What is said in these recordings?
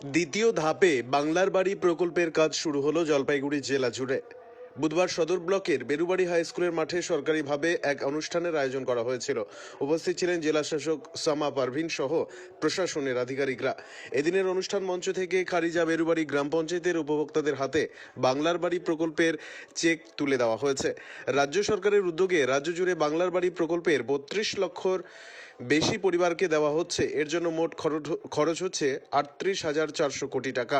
দ্বিতীয় ধাপে বাংলার বাড়ি প্রকল্পের কাজ শুরু হলো জলপাইগুড়ি জেলা জুড়ে। বুধবার সদর ব্লকের বেরুবাড়ি হাই স্কুলের মাঠে সরকারিভাবে এক অনুষ্ঠানের আয়োজন করা হয়েছিল। উপস্থিত ছিলেন জেলা শাসক সামা পারভিন সহ প্রশাসনের আধিকারিকরা। এদিনের অনুষ্ঠান মঞ্চ থেকে খারিজা বেরুবাড়ি গ্রাম পঞ্চায়েতের উপভোক্তাদের হাতে বাংলার বাড়ি প্রকল্পের চেক তুলে দেওয়া হয়েছে। রাজ্য সরকারের উদ্যোগে রাজ্য জুড়ে বাংলার বাড়ি প্রকল্পের 32 লক্ষর বেশি পরিবারকে দেওয়া হচ্ছে। এর জন্য মোট খরচ হচ্ছে 38,400 কোটি টাকা।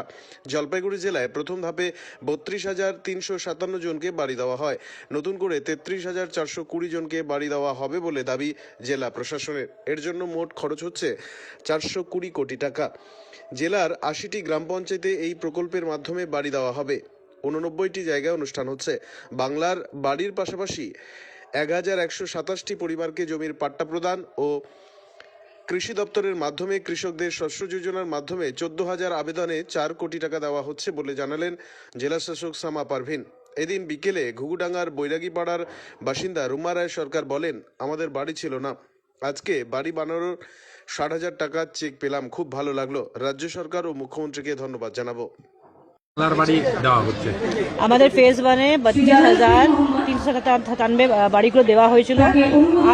জলপাইগুড়ি জেলায় প্রথম ধাপে 32,357 জনকে বাড়ি দেওয়া হয়। নতুন করে 33,420 জনকে বাড়ি দেওয়া হবে বলে দাবি জেলা প্রশাসনের। এর জন্য মোট খরচ হচ্ছে 420 কোটি টাকা। জেলার 80টি গ্রাম পঞ্চায়েতে এই প্রকল্পের মাধ্যমে বাড়ি দেওয়া হবে। 89টি জায়গায় অনুষ্ঠান হচ্ছে। বাংলার বাড়ির পাশাপাশি 1,127টি পরিবারকে জমির পাট্টা প্রদান ও কৃষি দপ্তরের মাধ্যমে কৃষকদের শস্য যোজনার মাধ্যমে 14,000 আবেদনে 4 কোটি টাকা দেওয়া হচ্ছে বলে জানালেন জেলা শাসক সামা পারভিন। এদিন বিকেলে ঘুঘুডাঙ্গার বৈরাগীপাড়ার বাসিন্দা রুমা রায় সরকার বলেন, আমাদের বাড়ি ছিল না, আজকে বাড়ি বানানোর 60,000 টাকার চেক পেলাম, খুব ভালো লাগলো। রাজ্য সরকার ও মুখ্যমন্ত্রীকে ধন্যবাদ জানাবো। আমাদের ফেজ 1-এ 32,397 বাড়িগুলো দেওয়া হয়েছিল।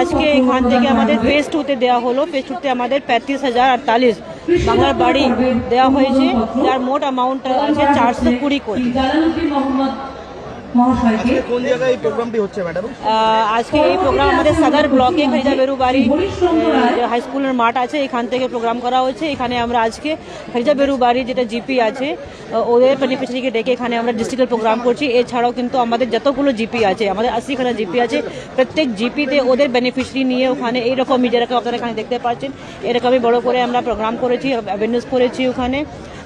আজকে এখান থেকে আমাদের ফেজ 2-তে দেওয়া হলো। ফেজ 2-তে আমাদের 35,048 বাংলার বাড়ি দেওয়া হয়েছে, যার মোট অ্যামাউন্ট আছে 420 কোটি। কোন জায়গায় এই প্রোগ্রামটি হচ্ছে ম্যাডাম? আজকে এই প্রোগ্রাম আমাদের সদর ব্লকে খারিজা বেরুবাড়ি হাই স্কুলের মাঠ আছে, এখান থেকে প্রোগ্রাম করা হয়েছে। এখানে আমরা আজকে খারিজা বেরুবাড়ি যেটা জিপি আছে ওদের বেনিফিশিয়ারিকে ডেকে এখানে আমরা ডিস্ট্রিক্টের প্রোগ্রাম করছি। এছাড়াও কিন্তু আমাদের যতগুলো জিপি আছে, আমাদের 80খানা জিপি আছে, প্রত্যেক জিপিতে ওদের বেনিফিশিয়ারি নিয়ে ওখানে এইরকমই যেরকম আপনারা এখানে দেখতে পাচ্ছেন এরকমই বড় করে আমরা প্রোগ্রাম করেছি, অ্যাওয়ারনেস করেছি। ওখানে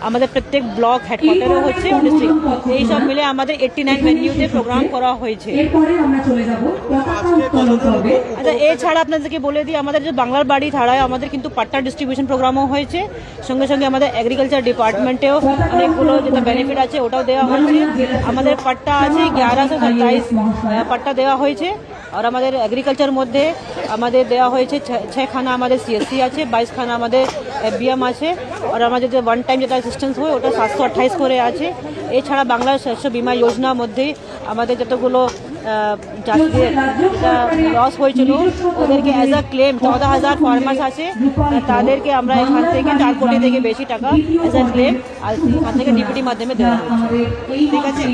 আমাদের প্রত্যেক ব্লক হেডকোয়ার্টারও হচ্ছে, ডিস্ট্রিক্ট এই সব মিলে আমাদের 89 ভেন্যুতে প্রোগ্রাম করা হয়েছে। আচ্ছা, এছাড়া আপনাদেরকে বলে দিই, আমাদের যে বাংলার বাড়ি ছাড়াই আমাদের কিন্তু পাট্টা ডিস্ট্রিবিউশন প্রোগ্রামও হয়েছে। সঙ্গে সঙ্গে আমাদের এগ্রিকালচার ডিপার্টমেন্টেও অনেকগুলো যেটা বেনিফিট আছে ওটাও দেওয়া হয়েছে। আমাদের পাট্টা আছে 1127 পাট্টা দেওয়া হয়েছে। আর আমাদের এগ্রিকালচার মধ্যে আমাদের দেওয়া হয়েছে 6খানা আমাদের সিএসসি আছে, 22খানা আমাদের এফবিএম আছে। আর আমাদের যে ওয়ান টাইম যেটা অ্যাসিস্ট্যান্স হয় ওটা 728 করে আছে। এছাড়া বাংলা শস্য বিমা যোজনার মধ্যে আমাদের যতগুলো চাষিদের যেটা লস হয়েছিল ওদেরকে অ্যাজ আ ক্লেম 14,000 ফার্মার্স আছে, তাদেরকে আমরা এখান থেকে 4 কোটি থেকে বেশি টাকা অ্যাজ আ ক্লেম আর এখান থেকে ডিপিটি মাধ্যমে দেওয়া হচ্ছে। ঠিক আছে।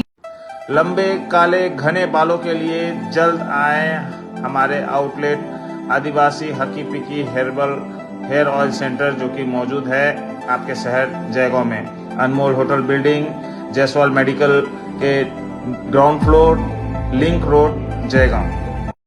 लंबे काले घने बालों के लिए जल्द आए हमारे आउटलेट आदिवासी हकी पिकी हेर्बल हेयर ऑयल सेंटर, जो कि मौजूद है आपके शहर जयगांव में। अनमोल होटल बिल्डिंग, जयसवाल मेडिकल के ground floor, link road, Jaigaon.